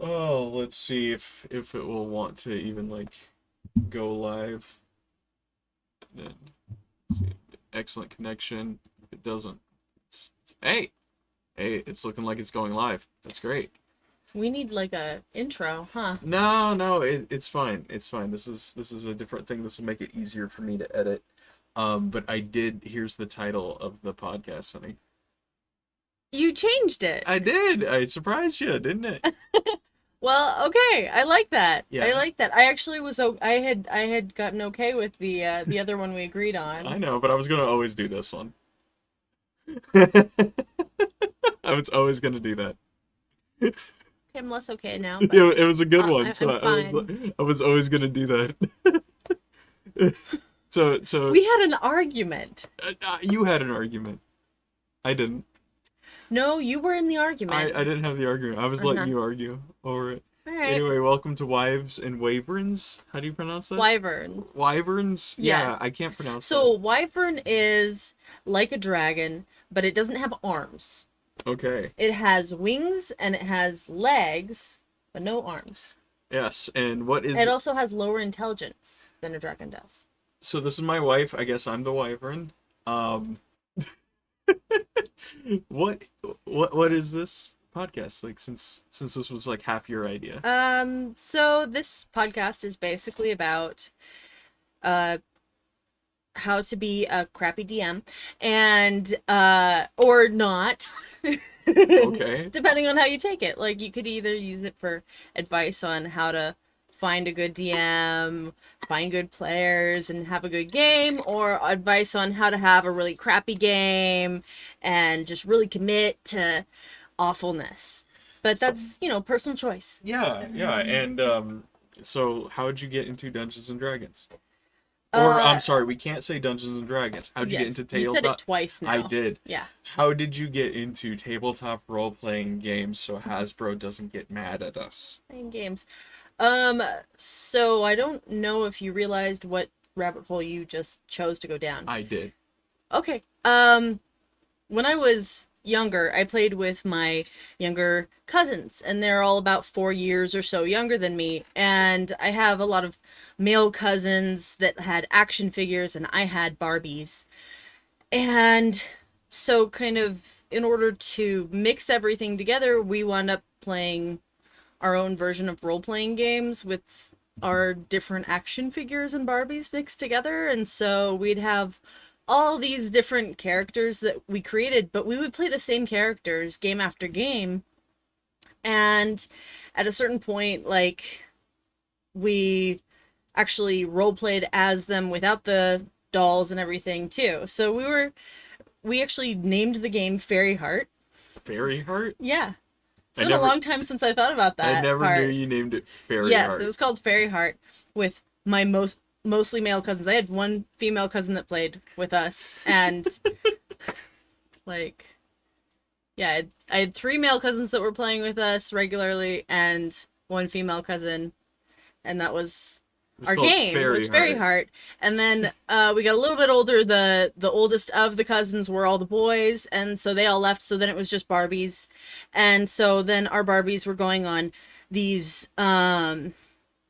Oh, let's see if it will want to even like go live. Then let's see. Excellent connection. If it doesn't, hey, hey, it's looking like it's going live. That's great. We need like a intro, huh? No, no, it's fine. It's fine. This is a different thing. This will make it easier for me to edit. But I did. Here's the title of the podcast, honey. You changed it. I did. I surprised you, didn't it? Well, okay. I like that. I Yeah, like that. I actually was I had gotten okay with the other one we agreed I on. know, but I was gonna always do this one. I was always gonna do that. I'm less okay now, but It was a good one, so I'm fine. I was always gonna do that. So We had an argument. you had an argument. I didn't. No, you were in the I argument. didn't have the argument. I was letting Uh-huh. you argue over it. All right. Anyway, welcome to Wives and Wyverns. How do you pronounce that? Wyverns. Wyverns? Yes. Yeah, I can't pronounce that. So Wyvern is like a dragon, but it doesn't have arms. Okay. It has wings and it has legs, but no arms. Yes, and what is It also has lower intelligence than a dragon does. so this is my wife. I guess I'm the Wyvern. Um what what is this podcast like since this was like half your idea? So this podcast is basically about uh how to be a crappy DM and or not. Okay. Depending on how you take it. Like you could either use it for advice on how to find a good DM, find good players and have a good game, or advice on how to have a really crappy game and just really commit to awfulness. But So, that's, personal choice. yeah, yeah. And so how'd you get into Dungeons and Dragons? Or Uh I'm sorry, we can't say Dungeons and Dragons. How'd you get yes, into you said it tabletop? twice I now. did. Yeah. How did you get into tabletop role-playing games so Hasbro doesn't get mad at us? Playing games. So I don't know if you realized what rabbit hole you just chose to go down. I did. Okay. When I was younger, I played with my younger cousins, and they're all about 4 years or so younger than me. And I have a lot of male cousins that had action figures, and I had Barbies. And so, kind of, in order to mix everything together, we wound up playing our own version of role playing games with our different action figures and Barbies mixed together. And so we'd have all these different characters that we created, but we would play the same characters game after game. And at a certain point, like, we actually role played as them without the dolls and everything too. So we actually named the game Fairy Heart. Fairy Heart? Yeah. It's I been a never long time since I thought about I that never knew part. you named it Fairy Yes, it Heart. was called Fairy Heart with my mostly male cousins. I had one female cousin that played with us, and like, yeah, I had three male cousins that were playing with us regularly, and one female cousin, and that was It's our called game. It Fairy was Fairy Heart. Heart, and then we got a little bit older. The oldest of the cousins were all the boys, and so they all left. So then it was just Barbies, and so then our Barbies were going on these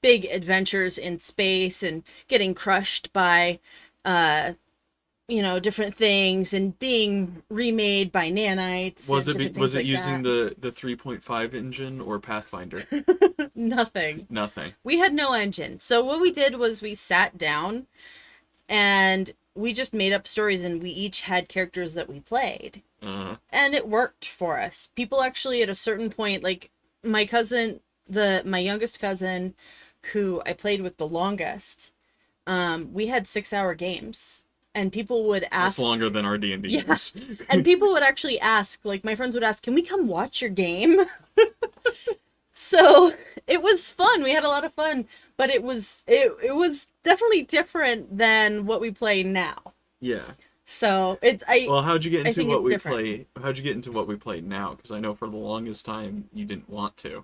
big adventures in space and getting crushed by uh different things and being remade by nanites and different Was things it like using that. the 3.5 engine or Pathfinder? Nothing. Nothing. We had no engine. So what we did was we sat down and we just made up stories, and we each had characters that we played. Uh, And it worked for us. People actually at a certain point, like my cousin, my youngest cousin who I played with the longest, we had 6-hour games. And people would that's ask, longer than our D&D yeah, games. and people would actually ask, like my friends would ask, can we come watch your game? So it was fun. We had a lot of fun, but it was definitely different than what we play now. Yeah. So it's I Well, how'd you get I into think what it's we different. play? How'd you get into what we play now? Because I know for the longest time you didn't want to.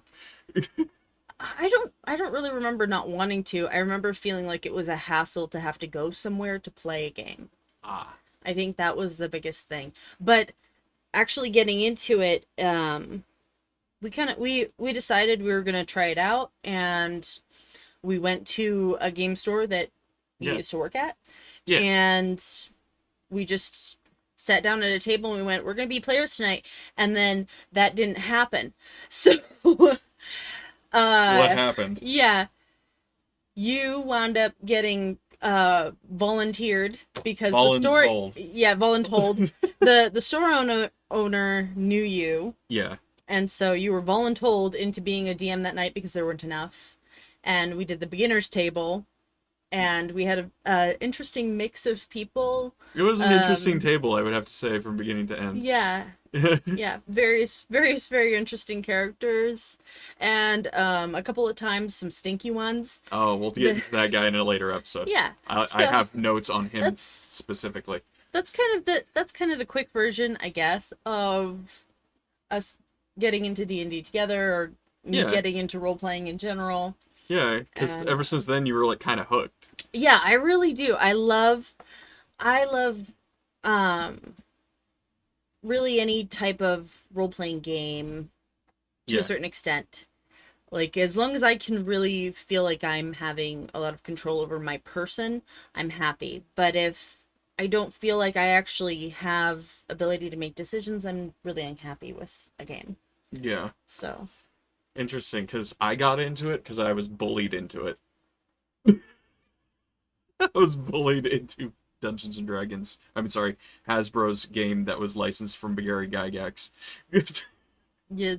I don't really remember not wanting to. I remember feeling like it was a hassle to have to go somewhere to play a game. Ah, I think that was the biggest thing. But actually getting into it, we decided we were gonna try it out, and we went to a game store that you Yeah. used to work at, Yeah. and we just sat down at a table and we went, we're gonna be players tonight, and then that didn't happen. So, What happened? yeah, you wound up getting volunteered because the store, Voluntold. yeah, voluntold. The store owner knew you, Yeah. and so you were voluntold into being a DM that night because there weren't enough. And we did the beginners table, and we had a interesting mix of people. It was an interesting table, I would have to say, from beginning to end. Yeah, yeah, various very interesting characters, and a couple of times some stinky ones. Oh, we'll get into that guy in a later episode. Yeah, I so have notes on him that's specifically. that's kind of the quick version, I guess, of us getting into D&D together, or me Yeah. getting into role playing in general. Yeah, because And- ever since then you were like kind of hooked. Yeah, I really do. I love really any type of role-playing game to Yeah. a certain extent. Like, as long as I can really feel like I'm having a lot of control over my person, I'm happy. But if I don't feel like I actually have ability to make decisions, I'm really unhappy with a game. Yeah. So, Interesting, because I got into it because I was bullied into it. I was bullied into Dungeons and Dragons. I mean, sorry, Hasbro's game that was licensed from Gary Gygax. yeah,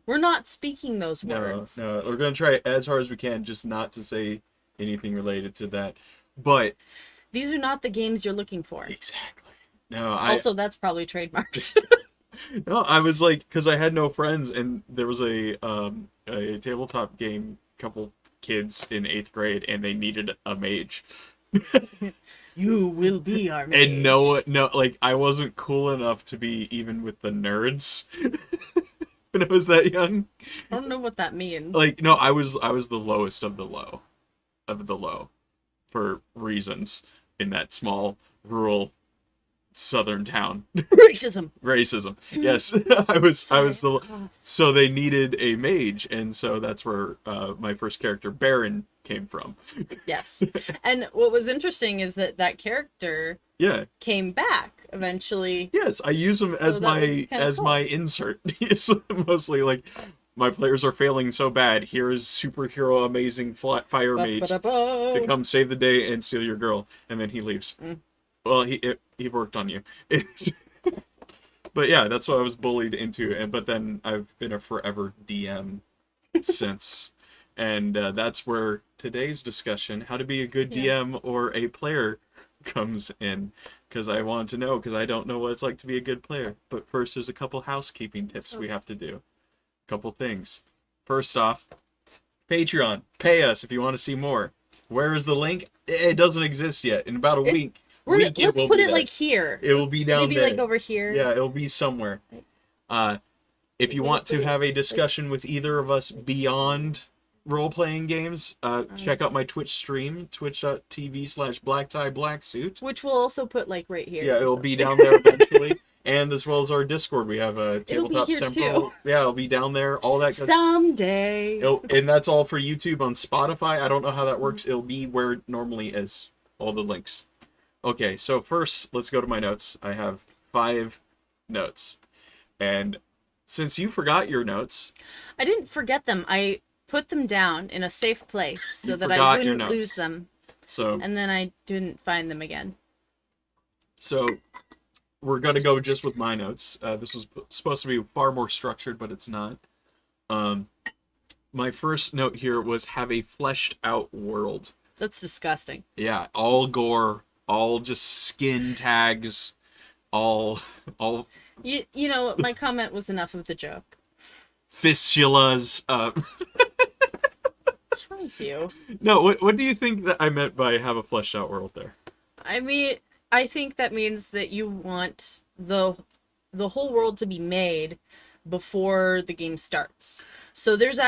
we're not speaking those No, words. no, we're gonna try as hard as we can just not to say anything related to that. But These are not the games you're looking for. exactly. No, Also, that's probably trademarked. No, I was like, because I had no friends, and there was a tabletop game, couple kids in 8th grade, and they needed a mage. You will be our mage. And no, like, I wasn't cool enough to be even with the nerds when I was that young. I don't know what that means. Like, no, I was the lowest of the low, for reasons in that small rural southern town. Racism. Racism. Yes, I was the. So they needed a mage, and so that's where my first character Baron came from. Yes. And what was interesting is that character Yeah. came back eventually. Yes, I use him So as that was kinda cool. my insert. It's mostly like my players are failing so bad. Here is superhero amazing fire mage to come save the day and steal your girl, and then he leaves. Well, he worked on you. But yeah, that's what I was bullied into, but then I've been a forever DM since, and that's where today's discussion, how to be a good DM or a player, comes in, because I want to know, because I don't know what it's like to be a good player. But first, there's a couple housekeeping tips we have to do. A couple things. First off, Patreon. Pay us if you want to see more. Where is the link? It doesn't exist yet. In about a week. Let's it will put be it there. like here. It will be down Maybe there. like over here. Yeah, it'll be somewhere. If you want to have a discussion with either of us beyond role-playing games, check out my Twitch stream, twitch.tv/blacktieBlacksuit. Which we'll also put like right here. Yeah, it'll be down there eventually. And as well as our Discord, we have a It'll be Tabletop here Temple. too. Yeah, it'll be down there. All that good Someday. and that's all for YouTube. On Spotify, I don't know how that works. It'll be where it normally is. All the links. Okay, so first, let's go to my notes. I have 5 notes. And since you forgot your notes... I didn't forget them. I put them down in a safe place so You that forgot I your wouldn't notes. lose them. So, And then I didn't find them again. so we're going to go just with my notes. This was supposed to be far more structured, but it's not. My first note here was have a fleshed out world. That's disgusting. Yeah, all gore, all just skin tags, all You know, my comment was enough of the joke. fistulas. What's wrong with you? No, what do you think that I meant by have a fleshed out world there? I mean, I think that means that you want the whole world to be made before the game starts. So there's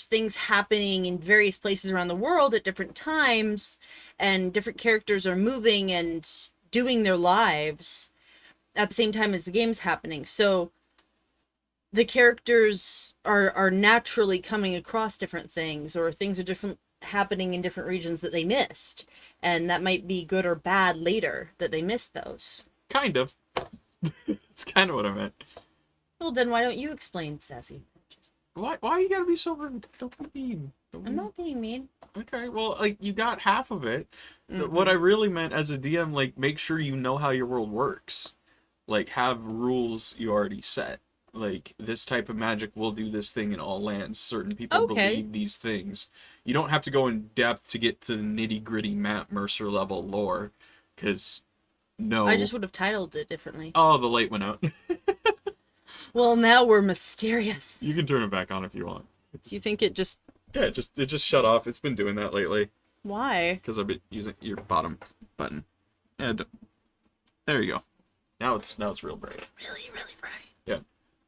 things happening in various places around the world at different times, and different characters are moving and doing their lives at the same time as the game's happening. So the characters are naturally coming across different things, or things are different happening in different regions that they missed, and that might be good or bad later that they missed those. Kind of. It's kind of what I meant. Well, then why don't you explain, Sassy? Why you gotta be so rude? Don't be mean. Don't be I'm mean. not being mean. Okay, well, like, you got half of it. Mm-hmm. What I really meant as a DM, like, make sure you know how your world works. Like, have rules you already set. Like, this type of magic will do this thing in all lands. Certain people Okay. believe these things. You don't have to go in depth to get to the nitty-gritty Matt Mercer level lore. Because, no. I just would have titled it differently. Oh, the light went out. Well, now we're mysterious. You can turn it back on if you want. Do you think it just... Yeah, it just shut off. It's been doing that lately. Why? Because I've been using your bottom button. And there you go. Now it's real bright. Really, really bright. Yeah.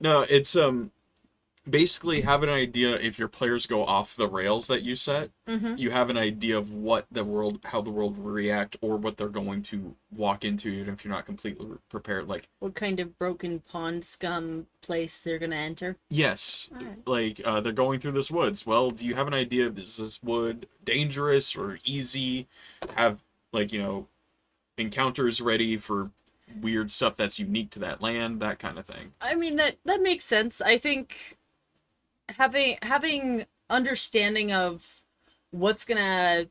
No, it's basically have an idea if your players go off the rails that you set. Mm-hmm. You have an idea of how the world will react, or what they're going to walk into, even if you're not completely prepared. Like, What kind of broken pond scum place they're gonna enter? yes, Alright. like they're going through this woods. Well, do you have an idea if this wood dangerous or easy? Have, like, encounters ready for weird stuff that's unique to that land, that kind of thing. I mean, that makes sense. I think having understanding of what's gonna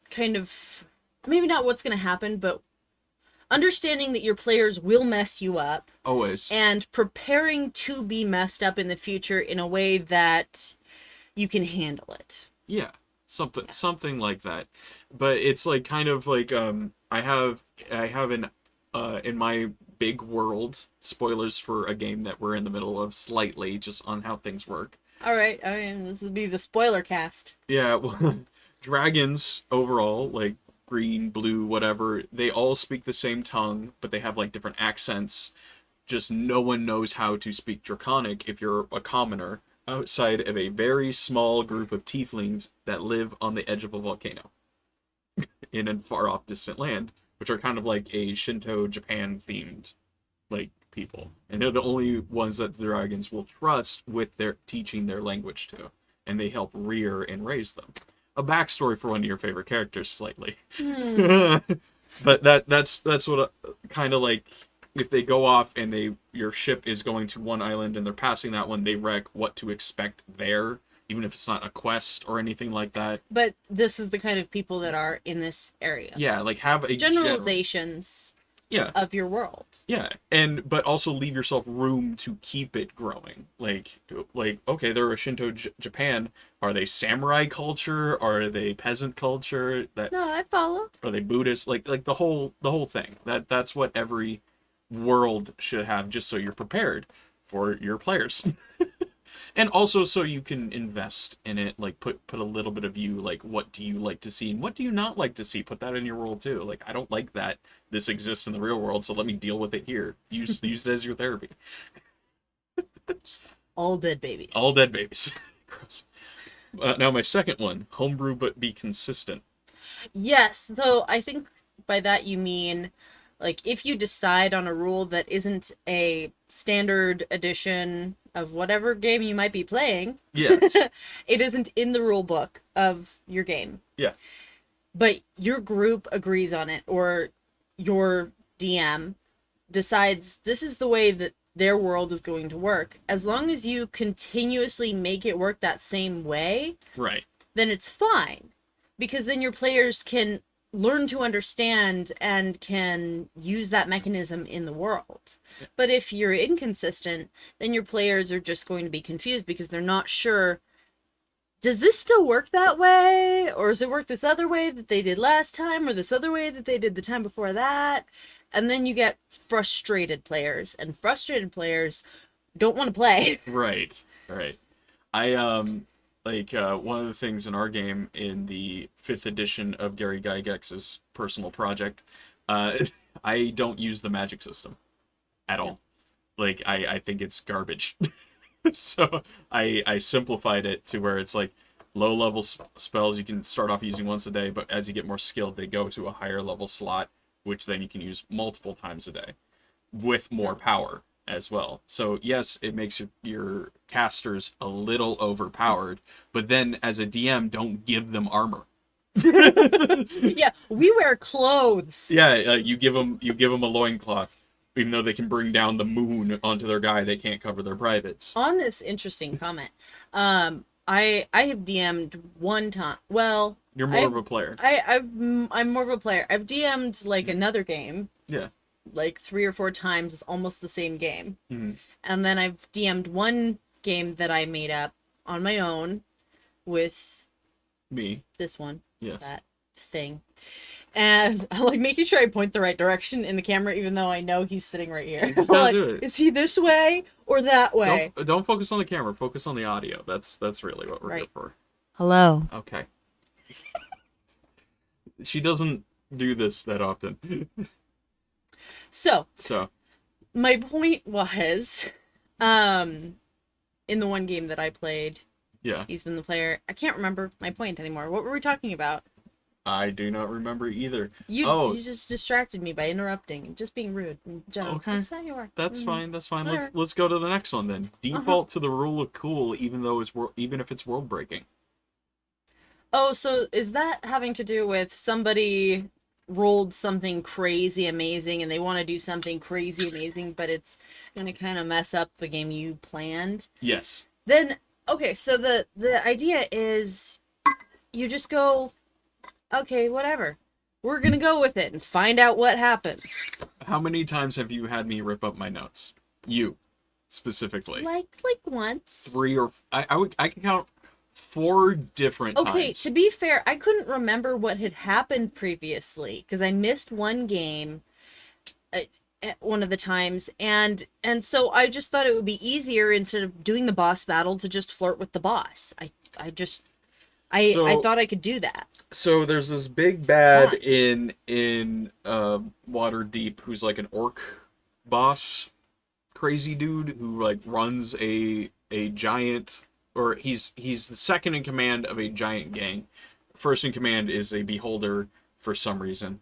kind of, maybe not what's gonna happen, but understanding that your players will mess you up Always. and preparing to be messed up in the future in a way that you can handle it. Yeah, something like that. But it's like kind of like I have an in my big world, spoilers for a game that we're in the middle of slightly, just on how things work. All right, I mean, this will be the spoiler cast. Yeah, well, dragons overall, like green, blue, whatever, they all speak the same tongue, but they have like different accents. Just no one knows how to speak Draconic if you're a commoner outside of a very small group of tieflings that live on the edge of a volcano in a far off distant land, which are kind of like a Shinto Japan themed like people. And they're the only ones that the dragons will trust with their teaching their language to. And they help rear and raise them. A backstory for one of your favorite characters, slightly. But that's what kind of like, if they go off and your ship is going to one island and they're passing that one, they wreck what to expect there, even if it's not a quest or anything like that. But this is the kind of people that are in this area. Yeah, like have a Generalizations yeah. of your world. Yeah, but also leave yourself room to keep it growing. Like okay, they're a Shinto Japan. Are they samurai culture? Are they peasant culture? No, I follow. Are they Buddhist? Like the whole thing. That's what every world should have, just so you're prepared for your players. And also so you can invest in it, like put a little bit of you, like what do you like to see and what do you not like to see? Put that in your world too. Like, I don't like that this exists in the real world, so let me deal with it here. Use it as your therapy. All dead babies. All dead babies. Gross. Now my second one, homebrew but be consistent. Yes, though I think by that you mean, like, if you decide on a rule that isn't a standard edition of whatever game you might be playing, Yes. it isn't in the rule book of your game. Yeah. But your group agrees on it, or your DM decides this is the way that their world is going to work. As long as you continuously make it work that same way, Right. then it's fine. Because then your players can learn to understand and can use that mechanism in the world. But if you're inconsistent, then your players are just going to be confused because they're not sure, does this still work that way? Or does it work this other way that they did last time? Or this other way that they did the time before that? And then you get frustrated players. And frustrated players don't want to play. Right. I one of the things in our game in the 5th edition of Gary Gygax's personal project, I don't use the magic system at all. Like, I think it's garbage. So I simplified it to where it's like low level spells you can start off using once a day, but as you get more skilled, they go to a higher level slot, which then you can use multiple times a day with more power. as well. So yes, it makes your casters a little overpowered, but then as a DM, don't give them armor. Yeah, we wear clothes. Yeah, you give them a loincloth, even though they can bring down the moon onto their guy, they can't cover their privates. On this interesting comment, I have DM'd one time. Well, You're more of a player. I'm more of a player. I've DM'd like another game. Yeah. Like 3 or 4 times. It's almost the same game. Mm-hmm. And then I've DM'd one game that I made up on my own with Me. this one. Yes. That thing. And I'm like making sure I point the right direction in the camera, even though I know he's sitting right here. You just gotta Like, do it. is he this way or that way? Don't focus on the camera. Focus on the audio. That's really what we're here for. Hello. Okay. She doesn't do this that often. So, So. my point was, in the one game that I played, Yeah. he's been the player. I can't remember my point anymore. What were we talking about? I do not remember either. You Oh. you just distracted me by interrupting and just being rude in general. Okay. That's how you are. That's fine. That's fine. Whatever. Let's go to the next one then. Default to the rule of cool, even if it's world breaking. Oh, so is that having to do with somebody rolled something crazy amazing and they want to do something crazy amazing, but it's gonna kind of mess up the game you planned? Yes. Then okay, so the idea is you just go, okay, whatever. We're gonna go with it and find out what happens. How many times have you had me rip up my notes? You, specifically. Like once. 3 or I can count 4 different Okay, times. to be fair, I couldn't remember what had happened previously because I missed one game at one of the times, and so I just thought it would be easier instead of doing the boss battle to just flirt with the boss. I thought I could do that. So there's this big bad in Waterdeep who's like an orc boss, crazy dude who like runs a giant, or he's the second in command of a giant gang. First in command is a beholder for some reason.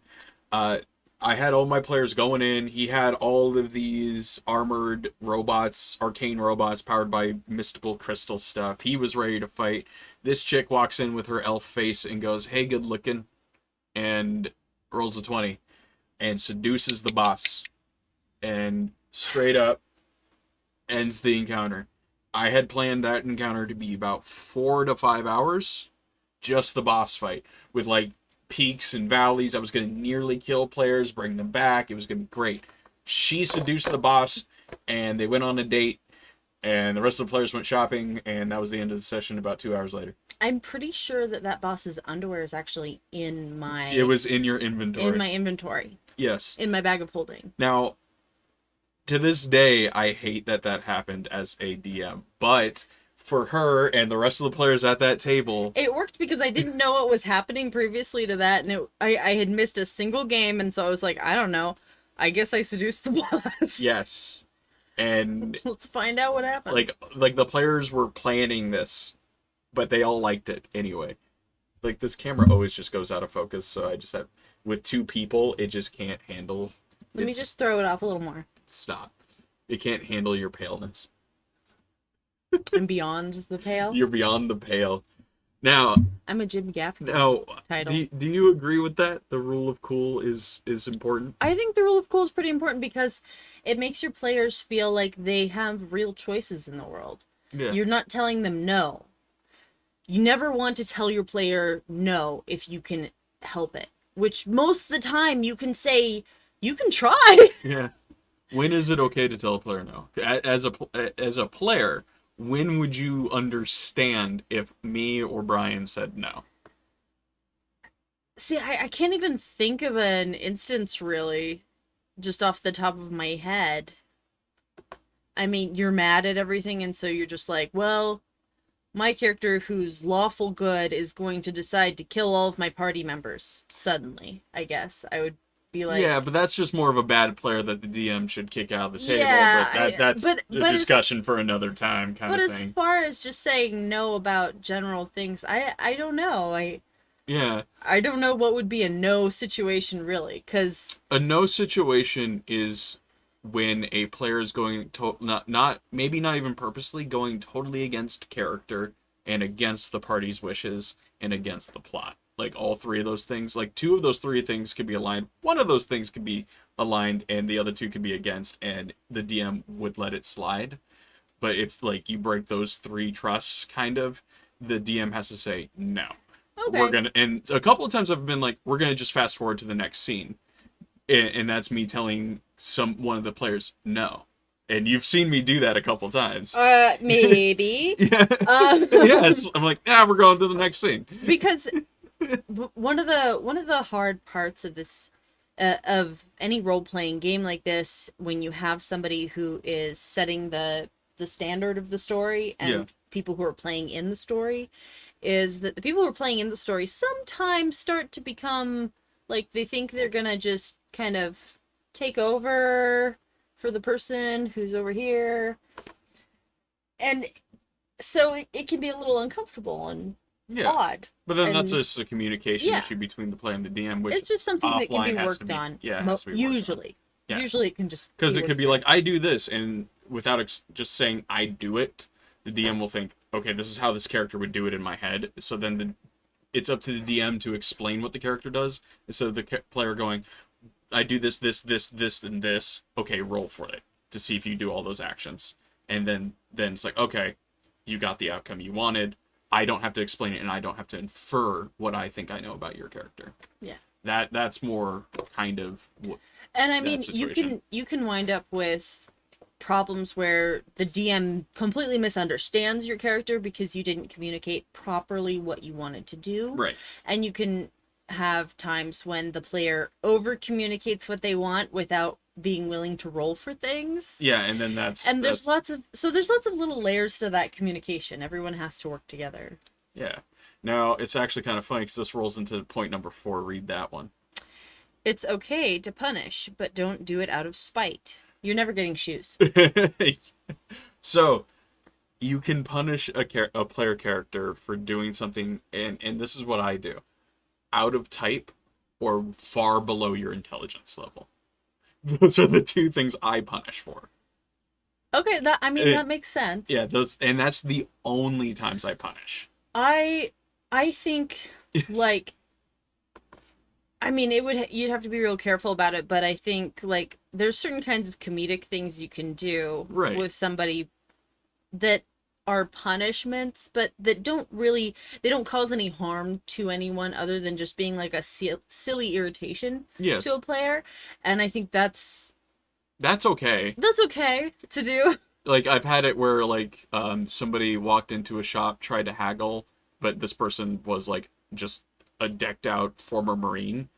I had all my players going in. He had all of these armored robots, arcane robots powered by mystical crystal stuff. He was ready to fight. This chick walks in with her elf face and goes, "Hey, good looking," and rolls a 20 and seduces the boss and straight up ends the encounter. I had planned that encounter to be about 4 to 5 hours, just the boss fight, with like peaks and valleys. I was going to nearly kill players, bring them back. It was going to be great. She seduced the boss, and they went on a date, and the rest of the players went shopping, and that was the end of the session about 2 hours later. I'm pretty sure that boss's underwear is actually in my... It was in your inventory. In my inventory. Yes. In my bag of holding. Now, to this day, I hate that happened as a DM, but for her and the rest of the players at that table, it worked because I didn't know what was happening previously to that, and I had missed a single game, and so I was like, I don't know. I guess I seduced the boss. yes. And let's find out what happens. Like the players were planning this, but they all liked it anyway. Like, this camera always just goes out of focus, so I just have, with 2 people, it just can't handle. Let me just throw it off a little more. Stop. It can't handle your paleness. I'm beyond the pale. You're beyond the pale. Now, I'm a Jim Gaffigan now, title. do you agree with that? The rule of cool is important? I think the rule of cool is pretty important because it makes your players feel like they have real choices in the world. Yeah. You're not telling them no. You never want to tell your player no if you can help it. Which most of the time you can say, you can try. Yeah. When is it okay to tell a player no? As a player, when would you understand if me or Brian said no? See, I can't even think of an instance, really, just off the top of my head. I mean, you're mad at everything, and so you're just like, well, my character who's lawful good is going to decide to kill all of my party members. Suddenly, I guess. I would be like... Yeah, but that's just more of a bad player that the DM should kick out of the table. Yeah, but that's a but discussion for another time kind of thing. But as far as just saying no about general things, I don't know. Yeah. I don't know what would be a no situation, really, because... A no situation is when a player is going to not maybe not even purposely going totally against character and against the party's wishes and against the plot. Like all three of those things, like two of those three things could be aligned. One of those things could be aligned and the other two could be against, and the DM would let it slide. But if like you break those three trusts, kind of, the DM has to say no. Okay. We're gonna, and a couple of times I've been like, we're gonna just fast forward to the next scene, and that's me telling one of the players no. And you've seen me do that a couple times. Maybe. Yeah. Yeah. I'm like, we're going to the next scene. Because one of the hard parts of this of any role-playing game like this, when you have somebody who is setting the standard of the story and people who are playing in the story, is that the people who are playing in the story sometimes start to become like, they think they're gonna just kind of take over for the person who's over here, and so it can be a little uncomfortable and odd. But then that's just a communication issue between the player and the DM, which it's just something that can be worked on. Usually. Yeah. Usually it can just because it could be like, I do this, and without just saying I do it, the DM will think, okay, this is how this character would do it in my head. So then it's up to the DM to explain what the character does, instead of the player going, I do this, and this. Okay, roll for it to see if you do all those actions. And then it's like, okay, you got the outcome you wanted. I don't have to explain it, and I don't have to infer what I think I know about your character. Yeah. That's more kind of and I mean, you can wind up with problems where the DM completely misunderstands your character because you didn't communicate properly what you wanted to do. Right. And you can have times when the player over communicates what they want without being willing to roll for things. Yeah, and then there's lots of little layers to that communication. Everyone has to work together. Yeah. Now, it's actually kind of funny because this rolls into point number 4. Read that one. It's okay to punish, but don't do it out of spite. You're never getting shoes. So, you can punish a player character for doing something, and this is what I do, out of type or far below your intelligence level. Those are the two things I punish for. Okay, that makes sense. Yeah, and that's the only times I punish. I think like, I mean, you'd have to be real careful about it, but I think like there's certain kinds of comedic things you can do with somebody that are punishments, but that they don't cause any harm to anyone other than just being like a silly irritation to a player. And I think that's okay. That's okay to do. Like, I've had it where like somebody walked into a shop, tried to haggle, but this person was like just a decked out former Marine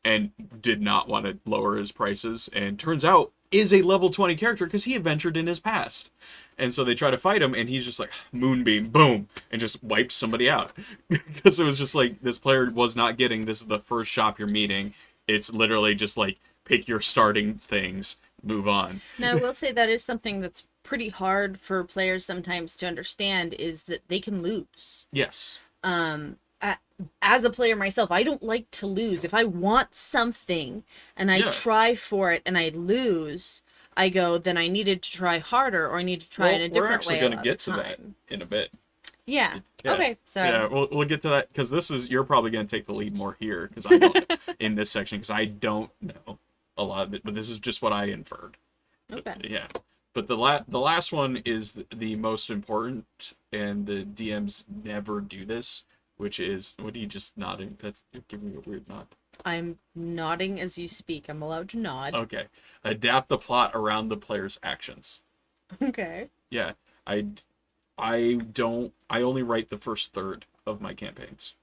and did not want to lower his prices, and turns out is a level 20 character because he adventured in his past. And so they try to fight him, and he's just like, moonbeam, boom, and just wipes somebody out. Because it was just like, this player was not getting, this is the first shop you're meeting. It's literally just like, pick your starting things, move on. Now, I will say that is something that's pretty hard for players sometimes to understand, is that they can lose. Yes. As a player myself, I don't like to lose. If I want something and I try for it and I lose, I go, then I needed to try harder, or I need to try in a different way. We're actually going to get to that in a bit. Yeah. Okay. So yeah, we'll get to that, because you're probably going to take the lead more here, because I don't in this section, because I don't know a lot of it, but this is just what I inferred. Okay. But, yeah. But the last one is the most important, and the DMs never do this, which is, what are you just nodding? You're giving me a weird nod. I'm nodding as you speak. I'm allowed to nod. Okay. Adapt the plot around the player's actions. Okay. Yeah. I only write the first third of my campaigns.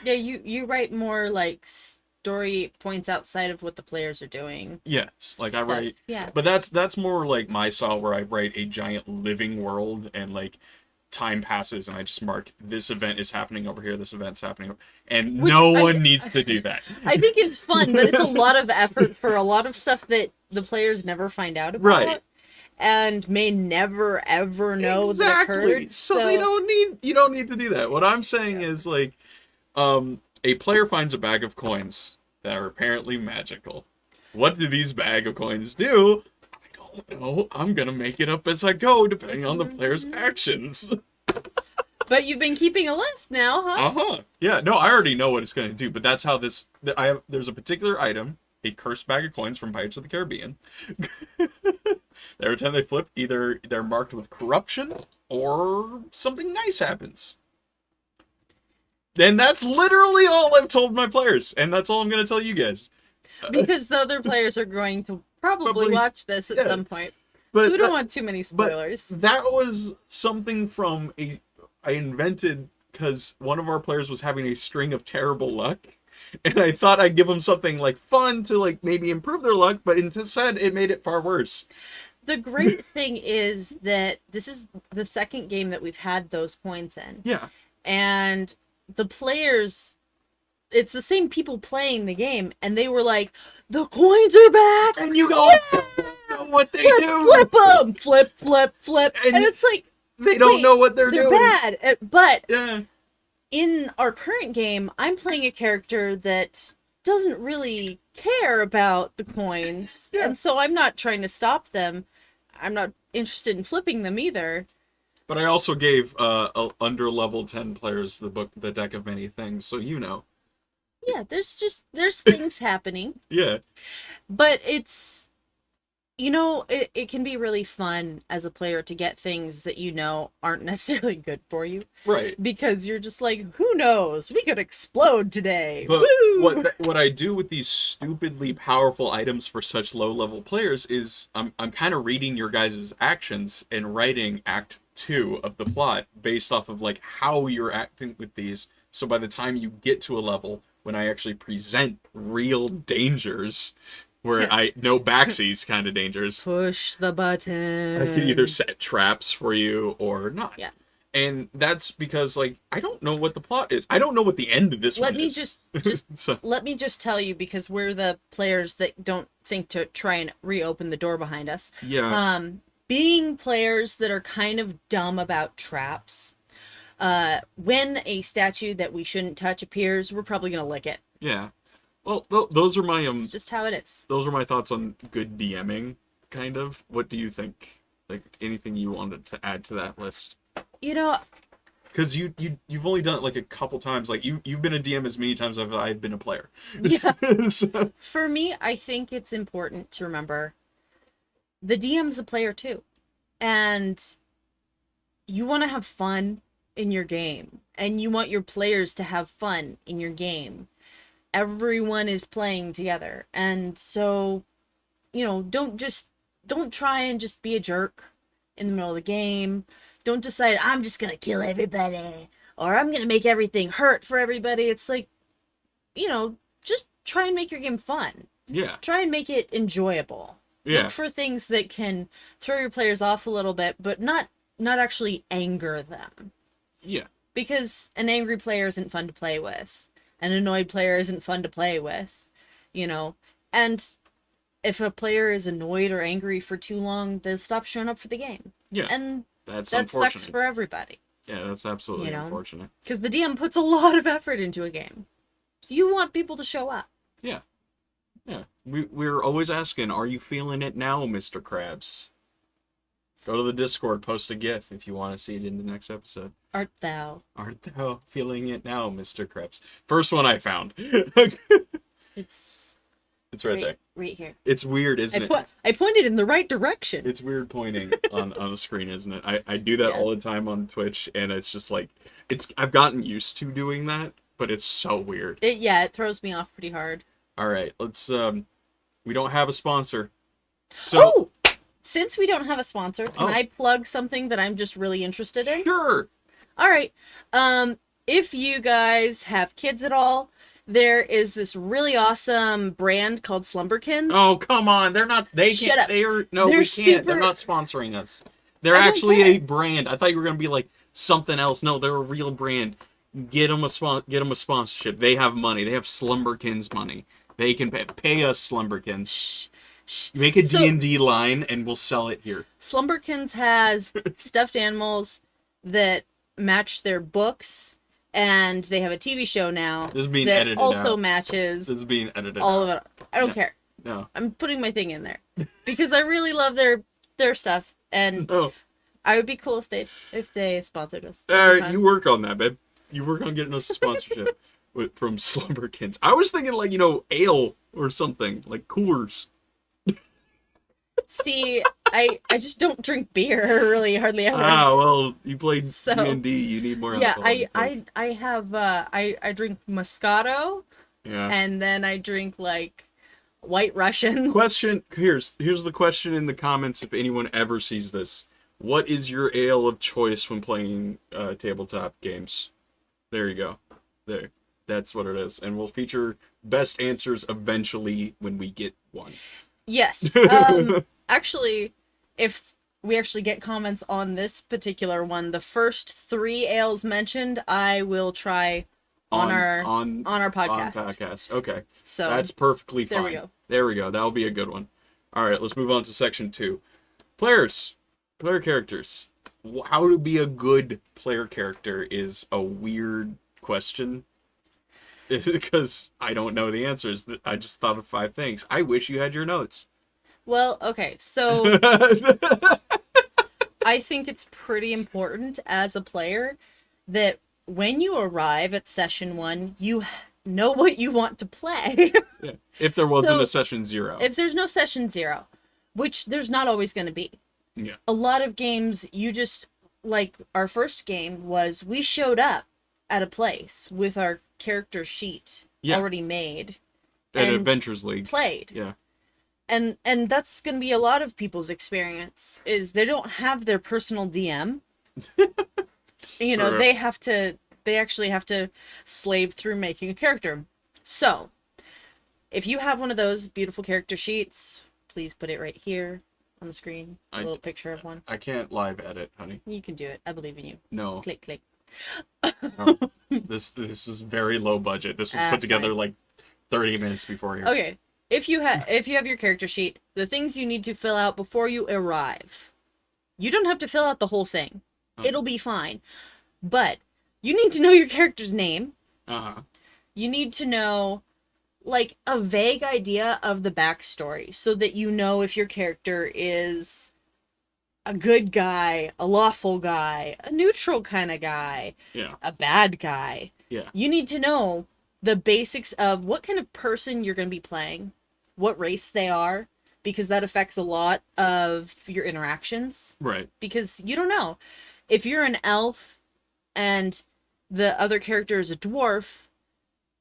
Yeah, you write more like story points outside of what the players are doing. Yes, like stuff. I write. Yeah. But that's more like my style, where I write a giant living world, and like time passes and I just mark, this event is happening over here, this event's happening, and no one needs to do that. I think it's fun, but it's a lot of effort for a lot of stuff that the players never find out about. Right. And may never ever know that occurred. So you don't need to do that. What I'm saying is, like, a player finds a bag of coins that are apparently magical. What do these bag of coins do? don't know. I'm gonna make it up as I go, depending on the player's actions. But you've been keeping a list now, huh? Uh-huh. Yeah, no, I already know what it's gonna do, but that's how this... There's a particular item, a cursed bag of coins from Pirates of the Caribbean. Every time they flip, either they're marked with corruption, or something nice happens. And that's literally all I've told my players, and that's all I'm gonna tell you guys. Because the other players are going to probably watch this at some point. But So we don't want too many spoilers. That was something from I invented because one of our players was having a string of terrible luck, and I thought I'd give them something like fun to like maybe improve their luck, but instead it made it far worse. The great thing is that this is the second game that we've had those coins in. Yeah. And the players, it's the same people playing the game, and they were like, the coins are back! And you guys don't know what they do! Flip them! Flip, flip, flip. And it's like, they don't know what they're doing. They're bad. But yeah. In our current game, I'm playing a character that doesn't really care about the coins. Yeah. And so I'm not trying to stop them. I'm not interested in flipping them either. But I also gave under level 10 players the deck of many things, so you know. Yeah, there's things happening. Yeah. But it's, it can be really fun as a player to get things that aren't necessarily good for you. Right. Because you're just like, who knows? We could explode today. But Woo! what I do with these stupidly powerful items for such low level players is I'm kind of reading your guys' actions and writing Act 2 of the plot based off of like how you're acting with these. So by the time you get to a level when I actually present real dangers, where no backsies kind of dangers. Push the button. I can either set traps for you or not. Yeah. And that's because, like, I don't know what the plot is. I don't know what the end of this one is. Let me just tell you, because we're the players that don't think to try and reopen the door behind us. Yeah. Being players that are kind of dumb about traps, when a statue that we shouldn't touch appears, we're probably going to lick it. Yeah. Well, those are my It's just how it is. Those are my thoughts on good DMing, kind of. What do you think? Like, anything you wanted to add to that list? Because you've only done it like a couple times. Like you've been a DM as many times as I've been a player. Yeah. So. For me, I think it's important to remember the DM's a player too, and you want to have fun in your game, and you want your players to have fun in your game. Everyone is playing together, and so don't try and just be a jerk in the middle of the game. Don't decide I'm just gonna kill everybody or I'm gonna make everything hurt for everybody. It's like, just try and make your game fun. Yeah. Try and make it enjoyable. Yeah. Look for things that can throw your players off a little bit, but not actually anger them. Yeah. Because an angry player isn't fun to play with. An annoyed player isn't fun to play with, And if a player is annoyed or angry for too long, they'll stop showing up for the game. Yeah. And that sucks for everybody. Yeah, that's absolutely unfortunate. Because the DM puts a lot of effort into a game. So you want people to show up. Yeah. Yeah. We're always asking, are you feeling it now, Mr. Krabs? Go to the Discord, post a GIF if you want to see it in the next episode. Art thou feeling it now, Mr. Krabs? First one I found. It's right there. Right here. It's weird, isn't it? I pointed in the right direction. It's weird pointing on a screen, isn't it? I do that all the time on Twitch, and it's just like, I've gotten used to doing that, but it's so weird. It throws me off pretty hard. All right, let's, we don't have a sponsor. So, since we don't have a sponsor, can I plug something that I'm just really interested in? Sure. All right. If you guys have kids at all, there is this really awesome brand called Slumberkin. Oh, come on. They're not, they Shut can't, up. we They're can't. They're not sponsoring us. They're I don't actually care. a brand. I thought you were going to be like something else. No, they're a real brand. Get them a sponsorship. They have money. They have Slumberkin's money. They can pay us, Slumberkin. Shh. Make a D&D line and we'll sell it here. Slumberkins has stuffed animals that match their books, and they have a TV show now This is being that edited also out. matches This is being edited all out. of it. I don't care. No. I'm putting my thing in there because I really love their stuff, and No. I would be cool if they sponsored us. You work on that, babe. You work on getting us a sponsorship from Slumberkins. I was thinking like, ale or something, like Coors. See, I just don't drink beer really hardly ever. Ah, well, you played So, D&D. You need more yeah, alcohol. I have I drink Moscato, Yeah. and then I drink like White Russians. Here's the question in the comments if anyone ever sees this. What is your ale of choice when playing tabletop games? There you go. There. That's what it is. And we'll feature best answers eventually when we get one. Yes. Actually, if we actually get comments on this particular one, the first 3 ales mentioned, I will try on our podcast. On podcast. Okay. So that's perfectly fine. there we go. There we go. That'll be a good one. All right, let's move on to section 2. Player characters. How to be a good player character is a weird question. Because I don't know the answers. I just thought of 5 things. I wish you had your notes. Well, okay, so I think it's pretty important as a player that when you arrive at session 1, you know what you want to play. Yeah. If there wasn't a session 0. If there's no session 0, which there's not always going to be. Yeah. A lot of games, you just, like our first game was, we showed up at a place with our character sheet already made. At Adventures League. Played. Yeah. And that's going to be a lot of people's experience, is they don't have their personal DM. True. They actually have to slave through making a character. So, if you have one of those beautiful character sheets, please put it right here on the screen. A little picture of one. I can't live edit, honey. You can do it. I believe in you. No. Click, click. No. This is very low budget. This was put together like 30 minutes before here. Okay. If you have your character sheet, the things you need to fill out before you arrive. You don't have to fill out the whole thing. It'll be fine. But you need to know your character's name. Uh-huh. You need to know like a vague idea of the backstory so that you know if your character is a good guy, a lawful guy, a neutral kind of guy, a bad guy. Yeah. You need to know the basics of what kind of person you're going to be playing, what race they are, because that affects a lot of your interactions. Right. Because you don't know. If you're an elf and the other character is a dwarf,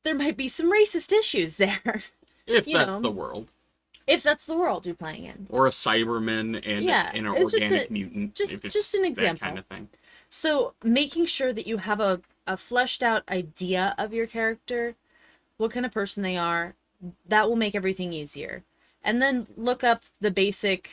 there might be some racist issues there. If that's the world. If that's the world you're playing in. Or a Cyberman and an organic mutant. Just it's an example. That kind of thing. So making sure that you have a fleshed out idea of your character, what kind of person they are, that will make everything easier. And then look up the basic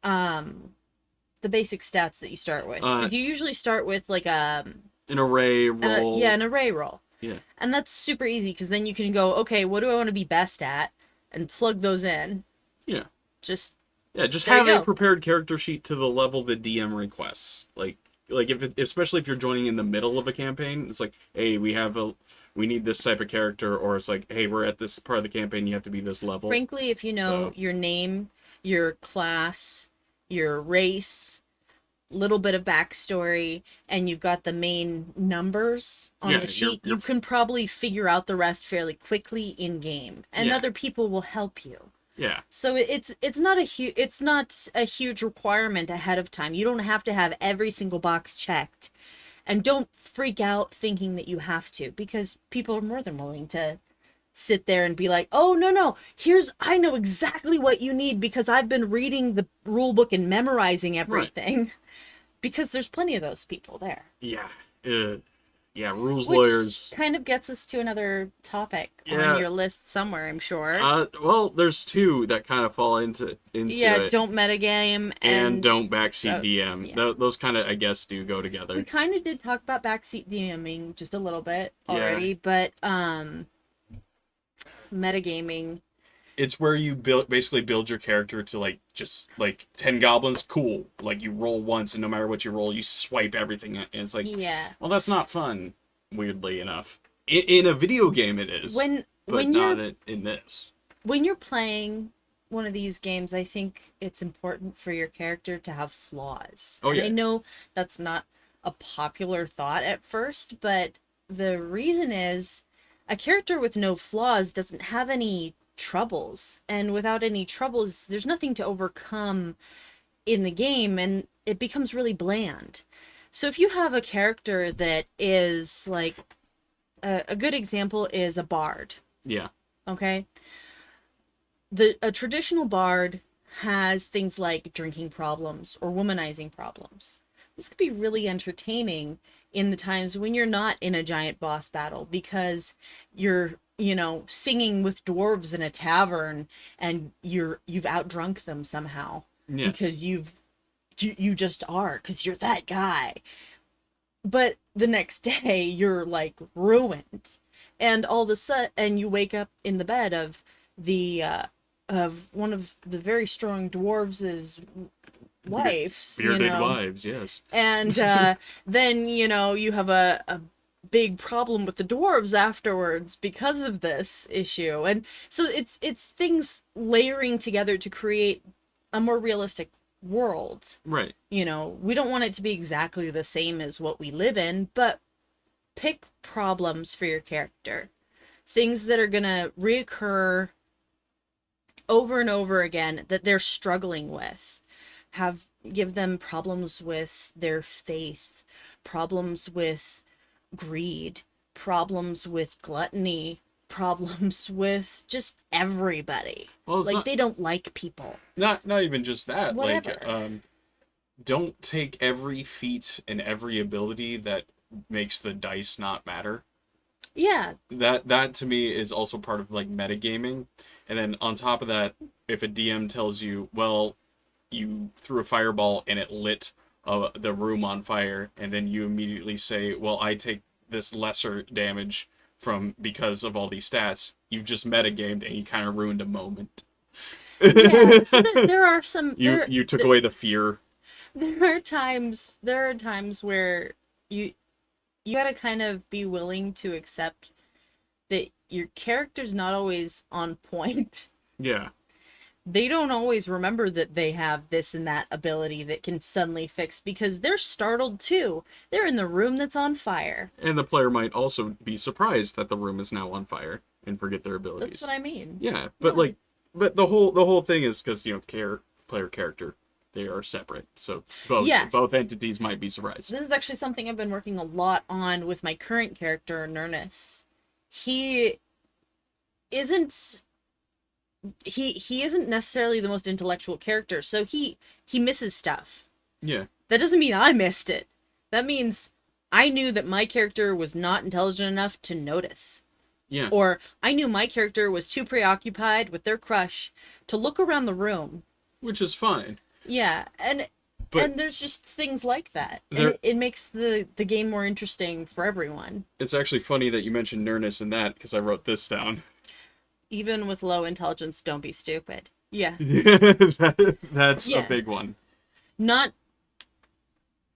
stats that you start with. Because you usually start with like an array roll. An array roll. Yeah. And that's super easy because then you can go, okay, what do I want to be best at? And plug those in. Yeah. Just have a prepared character sheet to the level the DM requests. Like especially if you're joining in the middle of a campaign, it's like, hey, we need this type of character, or it's like, hey, we're at this part of the campaign, you have to be this level. Frankly, if you know your name, your class, your race, little bit of backstory, and you've got the main numbers on the sheet, you can probably figure out the rest fairly quickly in game, and other people will help you. Yeah. So it's not a huge requirement ahead of time. You don't have to have every single box checked, and don't freak out thinking that you have to, because people are more than willing to sit there and be like, oh, no, I know exactly what you need because I've been reading the rule book and memorizing everything. Right. Because there's plenty of those people there. Yeah. Rules lawyers. Kind of gets us to another topic on your list somewhere, I'm sure. Well, there's 2 that kind of fall into it. Don't metagame and don't backseat DM. Yeah. Those kind of, I guess, do go together. We kind of did talk about backseat DMing just a little bit already, but metagaming. It's where you basically build your character to just 10 goblins, cool. Like you roll once, and no matter what you roll, you swipe everything, and it's like, well, that's not fun. Weirdly enough, in a video game, it is. When not in this. when you're playing one of these games, I think it's important for your character to have flaws. Oh, And I yeah. know that's not a popular thought at first, but the reason is a character with no flaws doesn't have any troubles. And without any troubles, there's nothing to overcome in the game, and it becomes really bland. So if you have a character that is like a good example is a bard, Yeah. okay? A traditional bard has things like drinking problems or womanizing problems. This could be really entertaining in the times when you're not in a giant boss battle because you're, singing with dwarves in a tavern and you've outdrunk them somehow Yes. because you just are because you're that guy. But the next day you're like ruined, and all of a sudden, and you wake up in the bed the of one of the very strong dwarves' wives, Bearded wives, yes. and then you have a big problem with the dwarves afterwards because of this issue, and so it's things layering together to create a more realistic world. Right. We don't want it to be exactly the same as what we live in, but pick problems for your character. Things that are gonna reoccur over and over again that they're struggling with. Give them problems with their faith, problems with greed, problems with gluttony, problems with just everybody. Well, it's like not, they don't like people. not even just that. Whatever. Like, don't take every feat and every ability that makes the dice not matter. Yeah. That to me is also part of like metagaming. And then on top of that, if a DM tells you, well, you threw a fireball and it lit the room on fire, and then you immediately say, well, I take this lesser damage because of all these stats, you've just metagamed and you kind of ruined a moment. Yeah, so there are some You took away the fear. There are times where you gotta kind of be willing to accept that your character's not always on point. Yeah. They don't always remember that they have this and that ability that can suddenly fix because they're startled too. They're in the room that's on fire. And the player might also be surprised that the room is now on fire and forget their abilities. That's what I mean. Yeah, but but the whole thing is because player character, they are separate, so both entities might be surprised. This is actually something I've been working a lot on with my current character, Nernus. He isn't necessarily the most intellectual character, so he misses stuff. Yeah. That doesn't mean I missed it. That means I knew that my character was not intelligent enough to notice. Yeah. Or I knew my character was too preoccupied with their crush to look around the room. Which is fine. Yeah, and there's just things like that. And it makes the game more interesting for everyone. It's actually funny that you mentioned Nernus in that, because I wrote this down. Even with low intelligence, don't be stupid. Yeah. That's a big one. Not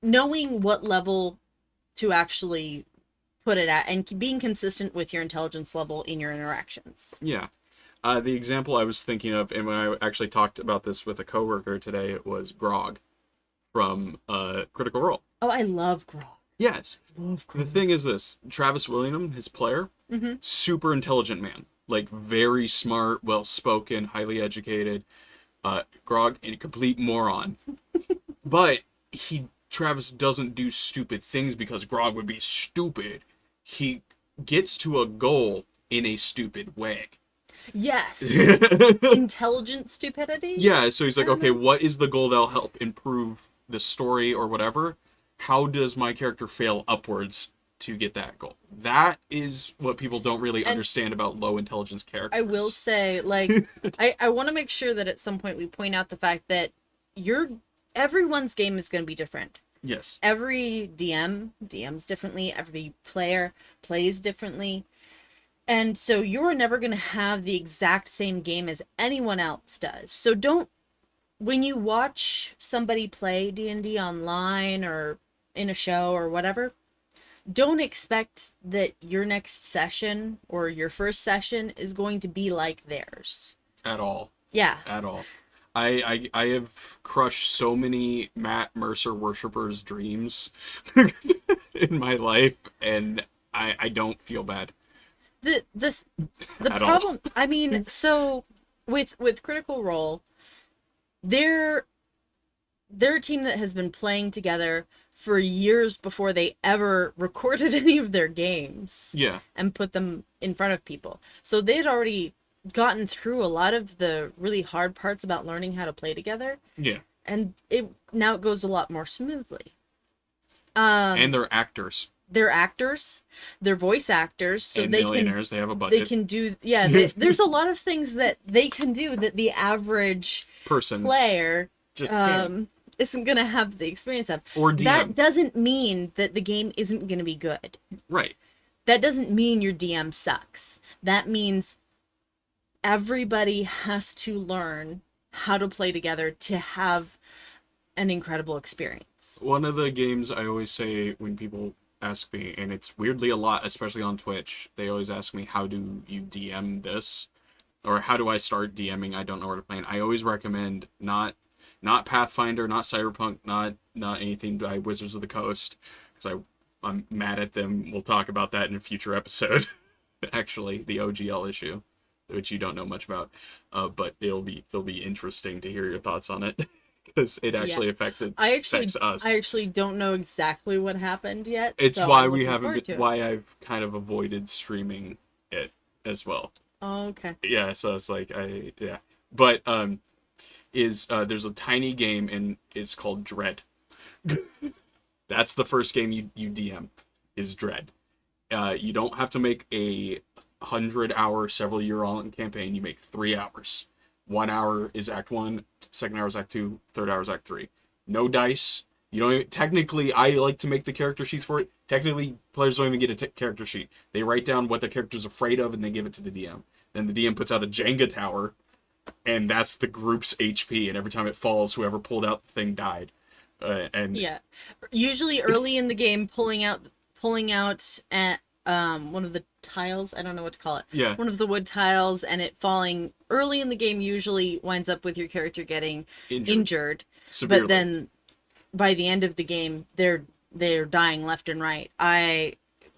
knowing what level to actually put it at and being consistent with your intelligence level in your interactions. Yeah. The example I was thinking of, and when I actually talked about this with a coworker today, it was Grog from Critical Role. Oh, I love Grog. Yes. The thing is this, Travis William, his player, super intelligent man. Like, very smart, well-spoken, highly educated. Grog, a complete moron. But Travis doesn't do stupid things because Grog would be stupid. He gets to a goal in a stupid way. Yes. Intelligent stupidity? Yeah, so he's like, okay, what is the goal that'll help improve the story or whatever? How does my character fail upwards to get that goal? That is what people don't really understand about low intelligence characters. I will say, like, I want to make sure that at some point we point out the fact that everyone's game is going to be different. Yes. Every DM DMs differently. Every player plays differently. And so you're never going to have the exact same game as anyone else does. So when you watch somebody play D&D online or in a show or whatever, don't expect that your next session or your first session is going to be like theirs. At all. Yeah. At all. I have crushed so many Matt Mercer worshippers' dreams in my life, and I don't feel bad The the the at all. problem, I mean, so with Critical Role, they're they're a team that has been playing together for years before they ever recorded any of their games Yeah, and put them in front of people. So they'd already gotten through a lot of the really hard parts about learning how to play together, yeah. and it goes a lot more smoothly. And they're actors They're actors, they're voice actors, so and they millionaires. They have a they budget. can do, yeah, there's a lot of things that they can do that the average Person player just can't. isn't gonna have the experience of. Or That DM. doesn't mean that the game isn't gonna be good. Right. That doesn't mean your DM sucks. That means everybody has to learn how to play together to have an incredible experience. One of the games I always say when people ask me, and it's weirdly a lot, especially on Twitch, they always ask me, how do you DM this? Or how do I start DMing? I don't know where to play. And I always recommend not Pathfinder, not Cyberpunk, not anything by Wizards of the Coast, because I'm mad at them. We'll talk about that in a future episode. Actually, the OGL issue, which you don't know much about, but it'll be interesting to hear your thoughts on it because it actually affects us. I actually don't know exactly what happened yet. It's so why I'm we looking haven't forward to been, it. why I've kind of avoided streaming it as well. Oh, okay. Yeah, so it's like yeah. But there's a tiny game and it's called Dread. That's the first game you DM is Dread. You don't have to make a 100-hour, several year long campaign. You make 3 hours. 1 hour is Act 1, second hour is Act 2, third hour is Act 3. No dice. You don't even, technically, I like to make the character sheets for it. Technically, players don't even get a character sheet. They write down what the character's afraid of and they give it to the DM. Then the DM puts out a Jenga tower, and that's the group's HP. And every time it falls, whoever pulled out the thing died. And Yeah. Usually early in the game, pulling out at one of the tiles, I don't know what to call it. Yeah. One of the wood tiles, and it falling early in the game usually winds up with your character getting injured. Severely. But then by the end of the game, they're dying left and right.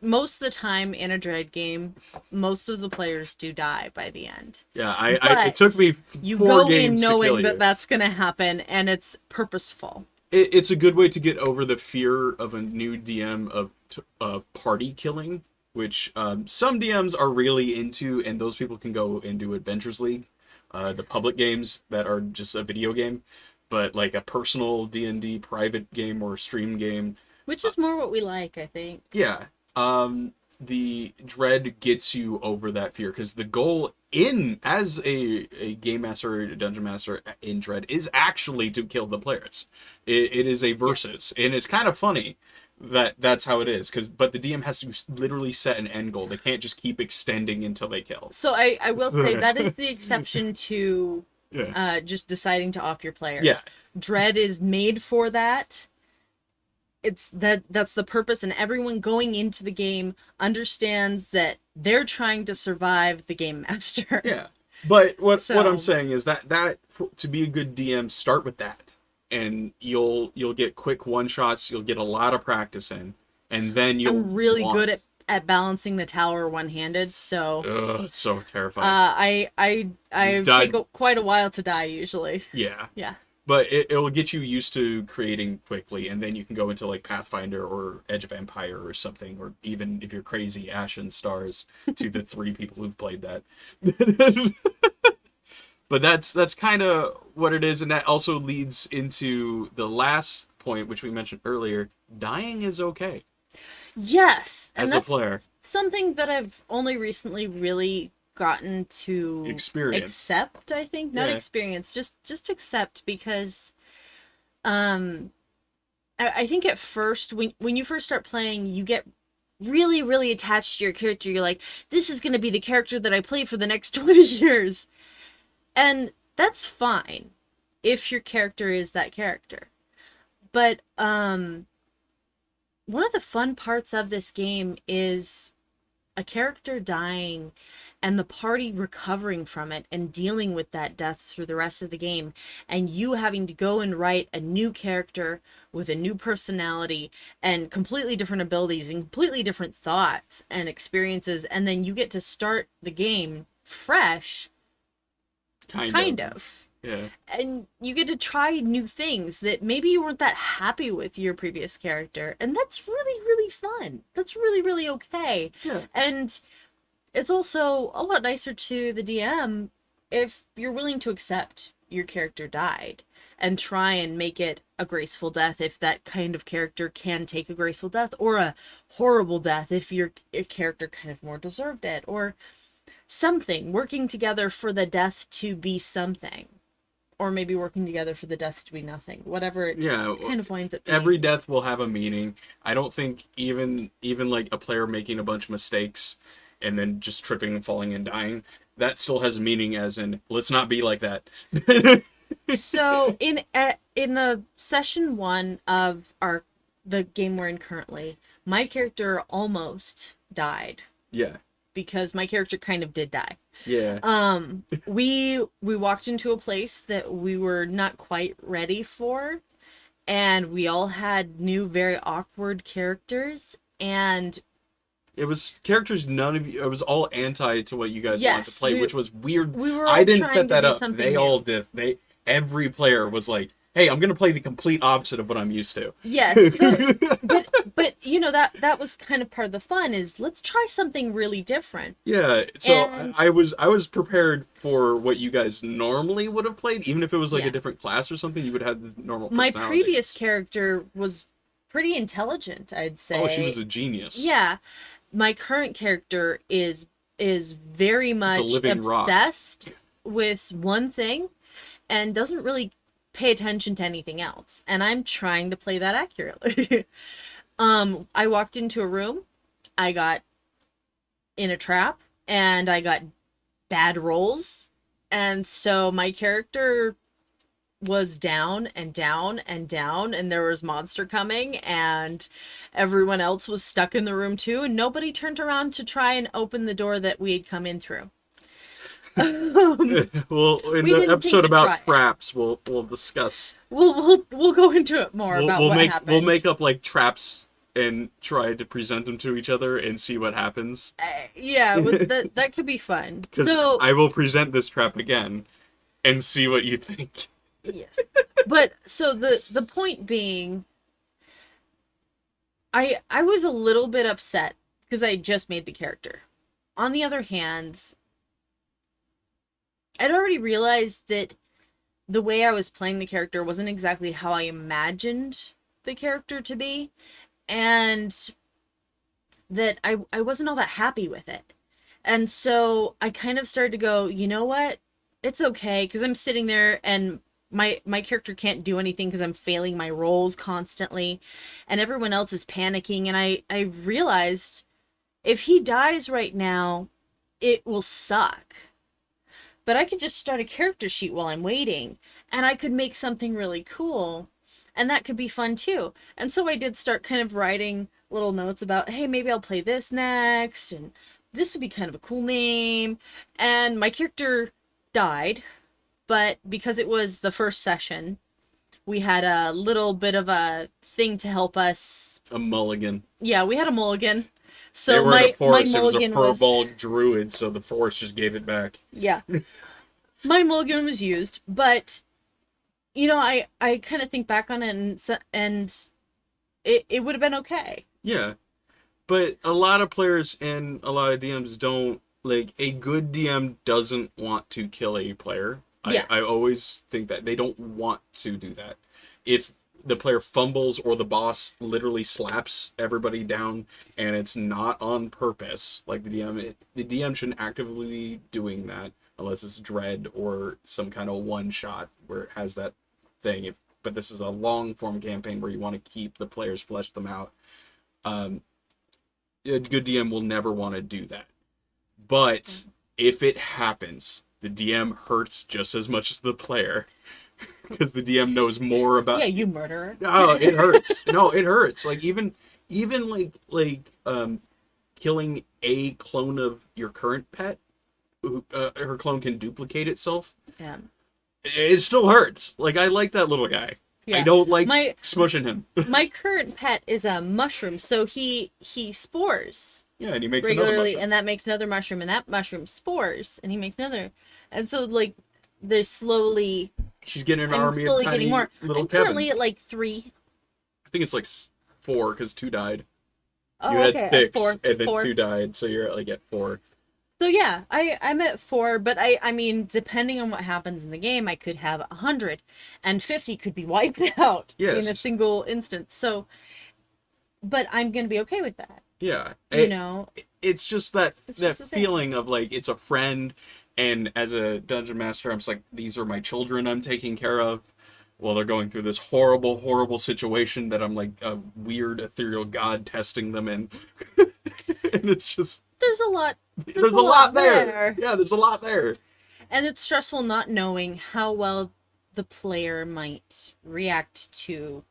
Most of the time in a Dread game, most of the players do die by the end. Yeah, But it took me 4 You go in games to kill knowing you. that that's going to happen, and it's purposeful. It's a good way to get over the fear of a new DM of party killing, which some DMs are really into, and those people can go into Adventures League, the public games that are just a video game, but like a personal D&D private game or stream game. Which is more what we like, I think. Yeah. The Dread gets you over that fear, because the goal as a game master or a dungeon master in Dread is actually to kill the players. It is a versus, and it's kind of funny that's how it is, but the DM has to literally set an end goal. They can't just keep extending until they kill. So I will say that is the exception to Yeah. just deciding to off your players. Yeah. Dread is made for that. That's the purpose, and everyone going into the game understands that they're trying to survive the game master. Yeah. But what So- I'm saying is that to be a good DM, start with that, and you'll get quick one shots. You'll get a lot of practice in, and then I'm really good at balancing the tower one-handed, so Ugh, it's so terrifying. I You've died- take quite a while to die usually. Yeah. Yeah. But it'll get you used to creating quickly, and then you can go into like Pathfinder or Edge of Empire or something, or even if you're crazy, Ashen Stars, to the 3 people who've played that. But that's kind of what it is, and that also leads into the last point, which we mentioned earlier. Dying is okay. Yes, and As a that's player. something that I've only recently really gotten to Experience. accept. I think not Yeah. experience, just accept, because I think at first when you first start playing, you get really, really attached to your character. You're like, this is going to be the character that I play for the next 20 years. And that's fine if your character is that character. But one of the fun parts of this game is a character dying and the party recovering from it and dealing with that death through the rest of the game, and you having to go and write a new character with a new personality and completely different abilities and completely different thoughts and experiences, and then you get to start the game fresh, kind of. Yeah. And you get to try new things that maybe you weren't that happy with your previous character, and that's really, really fun. That's really, really okay. Yeah. And it's also a lot nicer to the DM if you're willing to accept your character died and try and make it a graceful death if that kind of character can take a graceful death, or a horrible death if your character kind of more deserved it, or something, working together for the death to be something, or maybe working together for the death to be nothing, whatever it kind of winds up being. Every death will have a meaning. I don't think even like a player making a bunch of mistakes and then just tripping and falling and dying, that still has meaning, as in, let's not be like that. So in the session 1 of the game we're in currently, my character almost died. Yeah. Because my character kind of did die. Yeah. We walked into a place that we were not quite ready for, and we all had new, very awkward characters, and it was characters none of you. It was all anti to what you guys wanted to play, which was weird. We were I didn't trying set to that do up. something They new. all did. Every player was like, "Hey, I'm gonna play the complete opposite of what I'm used to." Yeah, but you know, that was kind of part of the fun, is let's try something really different. Yeah, so And- I was prepared for what you guys normally would have played, even if it was like Yeah. a different class or something. You would have the normal. My personalities. previous character was pretty intelligent, I'd say. Oh, she was a genius. Yeah. My current character is very much living rock. obsessed with one thing and doesn't really pay attention to anything else. And I'm trying to play that accurately. I walked into a room, I got in a trap, and I got bad rolls. And so my character was down and down and down, and there was monster coming, and everyone else was stuck in the room too, and nobody turned around to try and open the door that we had come in through. Well, in We the didn't episode think to about try it. traps, we'll discuss. We'll go into it more about what happened. We'll make up like traps and try to present them to each other and see what happens. Yeah, that could be fun. 'Cause So I will present this trap again and see what you think. yes, but so the point being, I was a little bit upset because I just made the character. On the other hand, I'd already realized that the way I was playing the character wasn't exactly how I imagined the character to be, and that I wasn't all that happy with it. And so I kind of started to go, you know what? It's okay, because I'm sitting there and my character can't do anything because I'm failing my rolls constantly, and everyone else is panicking, and I realized if he dies right now, it will suck. But I could just start a character sheet while I'm waiting, and I could make something really cool, and that could be fun too. And so I did start kind of writing little notes about, hey, maybe I'll play this next, and this would be kind of a cool name. And my character died, but because it was the first session, we had a little bit of a thing to help us. A mulligan. Yeah, we had a mulligan. They So were in a my forest. It was a mulligan was furball druid, so the forest just gave it back. yeah. My mulligan was used, but you know, I kind of think back on it, and it would have been okay. Yeah, but a lot of players and a lot of DMs don't, like, a good DM doesn't want to kill a player. Yeah. I always think that they don't want to do that. If the player fumbles or the boss literally slaps everybody down and it's not on purpose, like the DM shouldn't actively be doing that unless it's dread or some kind of one shot where it has that thing. But this is a long form campaign where you want to keep the players, flesh them out. A good DM will never want to do that. But if it happens, the DM hurts just as much as the player. Because the DM knows more about... Yeah, you murderer. Oh, it hurts. No, it hurts. Like, even killing a clone of your current pet, her clone can duplicate itself. Yeah. It still hurts. Like, I like that little guy. Yeah. I don't like smushing him. My current pet is a mushroom, so he spores. Yeah, and he makes regularly, another mushroom. and that makes another mushroom, and that mushroom spores, and he makes another. And so, like, they're slowly... She's getting an I'm army slowly of tiny getting more. little I'm currently Kevins. at, like, 3. I think it's like 4, because 2 died. Oh, You had okay, 6, 4. and then 4. 2 died, so you're like at 4. So yeah, I'm at 4, but I mean, depending on what happens in the game, I could have 100, and 50 could be wiped out in a single instance. So, but I'm gonna be okay with that. Yeah, You know, it's just that just a feeling of like it's a friend, and as a dungeon master, I'm just like, these are my children I'm taking care of. Well, they're going through this horrible, horrible situation that I'm like a weird ethereal god testing them in, and it's just there's a lot. There's a lot there. Yeah, there's a lot there. And it's stressful not knowing how well the player might react to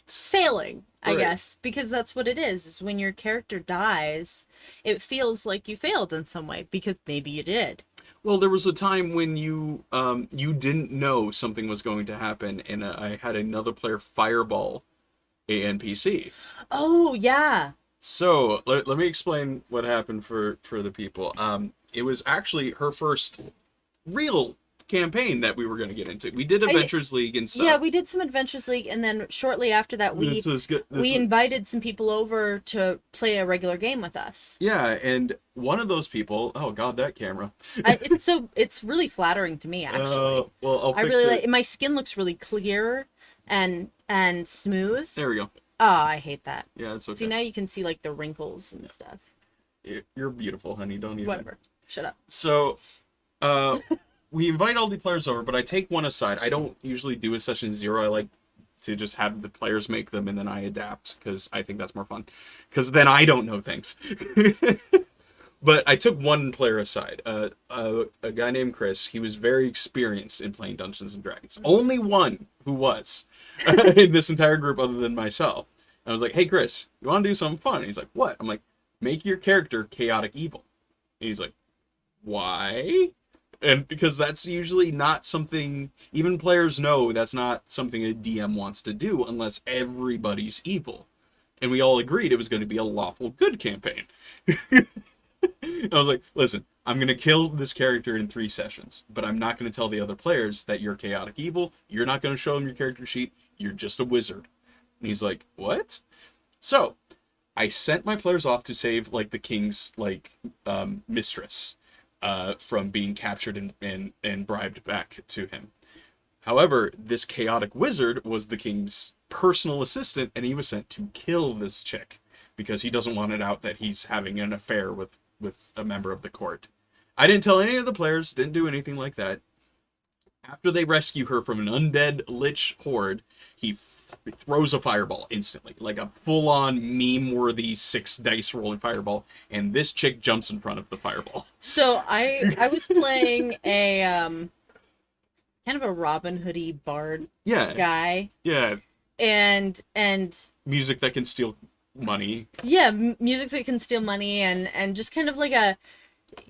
failing, I guess, because that's what it is when your character dies, it feels like you failed in some way, because maybe you did. Well, there was a time when you didn't know something was going to happen, and I had another player fireball a NPC. Oh, yeah. So, let me explain what happened for the people. It was actually her first real campaign that we were going to get into. We did Adventures League and stuff. Yeah, we did some Adventures League, and then shortly after that, we invited some people over to play a regular game with us. Yeah, and one of those people, oh god, that camera. It's really flattering to me, actually. Well, I really like. My skin looks really clear and smooth. There we go. Oh, I hate that. Yeah, it's okay. See, now you can see like the wrinkles and stuff. You're beautiful, honey. Don't even. Whatever. Shut up. So, we invite all the players over, but I take one aside. I don't usually do a session 0. I like to just have the players make them, and then I adapt, because I think that's more fun. Because then I don't know things. But I took one player aside. A guy named Chris. He was very experienced in playing Dungeons and Dragons. Only one who was in this entire group other than myself. And I was like, hey, Chris, you want to do something fun? And he's like, what? I'm like, make your character chaotic evil. And he's like, why? And because that's usually not something, even players know that's not something a DM wants to do unless everybody's evil. And we all agreed it was going to be a lawful good campaign. I was like, listen, I'm going to kill this character in 3 sessions, but I'm not going to tell the other players that you're chaotic evil. You're not going to show them your character sheet. You're just a wizard. And he's like, what? So I sent my players off to save like the king's mistress from being captured and bribed back to him. However, this chaotic wizard was the king's personal assistant, and he was sent to kill this chick because he doesn't want it out that he's having an affair with a member of the court. I didn't tell any of the players, didn't do anything like that. After they rescue her from an undead lich horde, he throws a fireball instantly, like a full-on meme-worthy 6 dice rolling fireball, and this chick jumps in front of the fireball. So I was playing a kind of a Robin Hood-y bard guy. Yeah. And music that can steal money. Yeah, music that can steal money, and just kind of like a...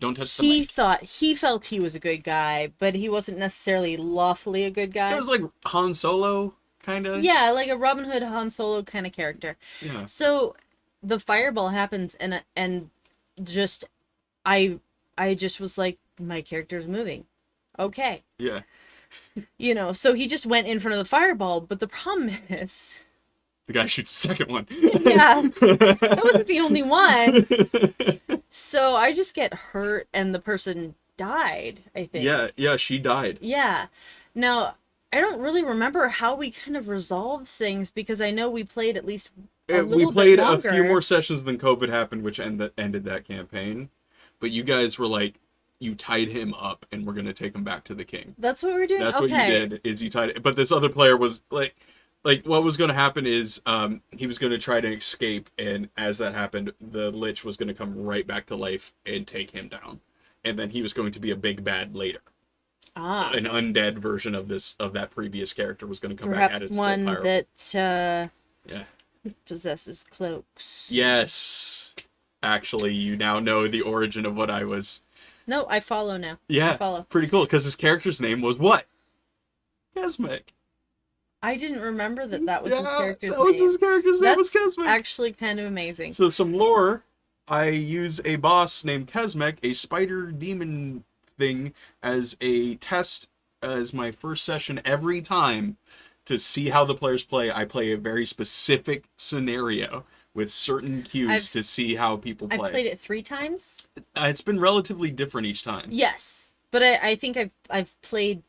Don't touch the mic. He felt he was a good guy, but he wasn't necessarily lawfully a good guy. It was like Han Solo, kind of. Yeah, like a Robin Hood, Han Solo kind of character. Yeah. So the fireball happens, and just I just was like, my character's moving. Okay. Yeah. So he just went in front of the fireball, but the problem is... The guy shoots the second one. Yeah, that wasn't the only one. So I just get hurt, and the person died, I think. Yeah, she died. Yeah. Now, I don't really remember how we kind of resolved things, because I know we played at least a little bit longer. We played a few more sessions than COVID happened, which ended that campaign. But you guys were like, you tied him up, and we're going to take him back to the king. That's what we're doing? That's what you did, is you tied it. But this other player was like what was going to happen is he was going to try to escape, and as that happened, the lich was going to come right back to life and take him down. And then he was going to be a big bad later. An undead version of that previous character was going to come back at its full power. Perhaps one that possesses cloaks. Yes. actually, you now know the origin of what I was. No, I follow now. Yeah, I follow. pretty cool, because his character's name was what? Kesmic. I didn't remember that was his character's that was name. his character's name was That's Kesmic. actually kind of amazing. So some lore, I use a boss named Kesmek, a spider demon thing, as a test as my first session every time to see how the players play. I play a very specific scenario with certain cues to see how people play. I've played it 3 times. It's been relatively different each time. Yes, but I think I've played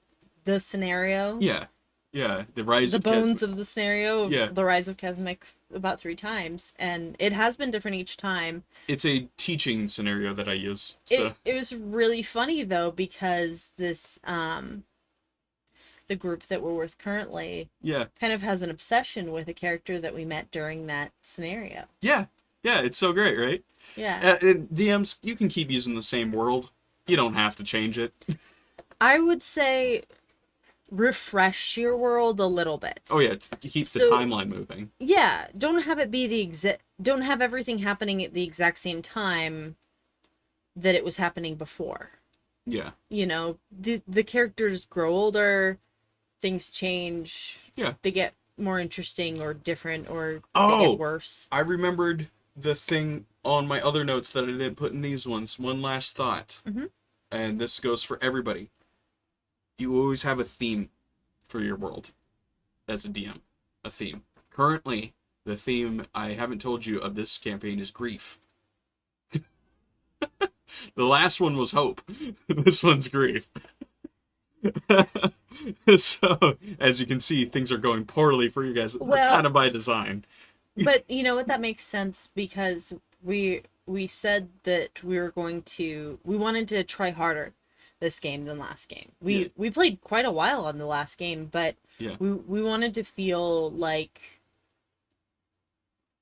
the scenario. Yeah. Yeah, the rise the of bones Kesmek. of the scenario of Yeah. the rise of Kesmic about 3 times, and it has been different each time. It's a teaching scenario that I use. So It was really funny though, because this the group that we're with currently yeah. kind of has an obsession with a character that we met during that scenario. Yeah. Yeah, it's so great, right? Yeah. And DMs, you can keep using the same world. You don't have to change it. I would say refresh your world a little bit. Oh yeah, it keeps the So- timeline moving. Yeah, don't have it be don't have everything happening at the exact same time that it was happening before. Yeah. You know, the characters grow older, things change. Yeah. They get more interesting or different, or they Oh! get worse. I remembered the thing on my other notes that I didn't put in these ones. One last thought. Mhm. And this goes for everybody. You always have a theme for your world as a DM. A theme. Currently, the theme I haven't told you of this campaign is grief. The last one was hope. This one's grief. So, as you can see, things are going poorly for you guys. That's Well- kind of by design. But you know what, that makes sense, because we said that we wanted to try harder this game than last game. Yeah. We played quite a while on the last game, but Yeah. we wanted to feel like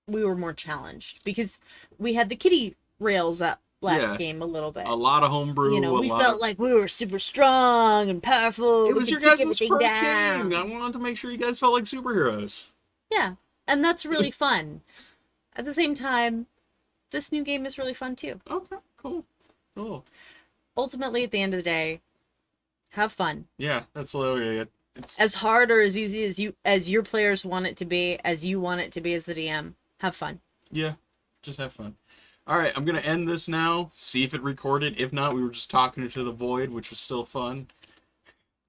we were more challenged, because we had the kitty rails up last Yeah. game a little bit. A lot of homebrew. You know, a we lot felt of... like we were super strong and powerful. It we was your could take guys' everything first down. game. I wanted to make sure you guys felt like superheroes. Yeah, and that's really fun. At the same time, this new game is really fun too. Okay, cool. Cool. Ultimately, at the end of the day, have fun. Yeah, that's literally it. It's As hard or as easy as your players want it to be, as you want it to be as the DM, have fun. yeah, just have fun. All right, I'm gonna end this now. See if it recorded. If not, we were just talking to the void, which was still fun.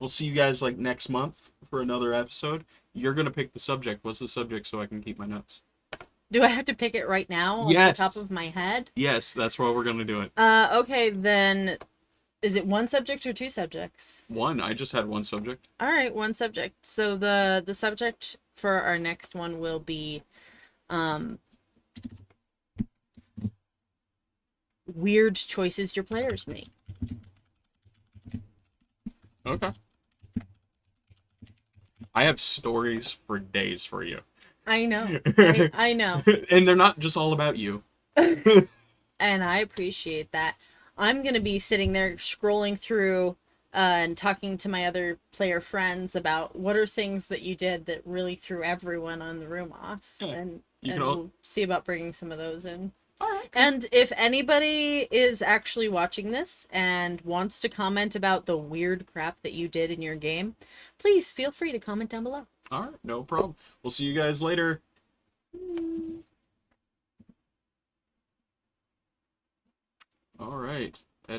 We'll see you guys like next month for another episode. You're gonna pick the subject. What's the subject so I can keep my notes? Do I have to pick it right now Yes. off the top of my head? Yes, that's why we're gonna do it. Okay, then is it 1 subject or 2 subjects? One. I just had one subject. All right, 1 subject. So the subject for our next one will be weird choices your players make. Okay. I have stories for days for you. I know. I know. And they're not just all about you. And I appreciate that. I'm going to be sitting there scrolling through and talking to my other player friends about what are things that you did that really threw everyone on the room off. Yeah, And you can all- we'll see about bringing some of those in. All right. And if anybody is actually watching this and wants to comment about the weird crap that you did in your game, please feel free to comment down below. All right, no problem. We'll see you guys later. All right.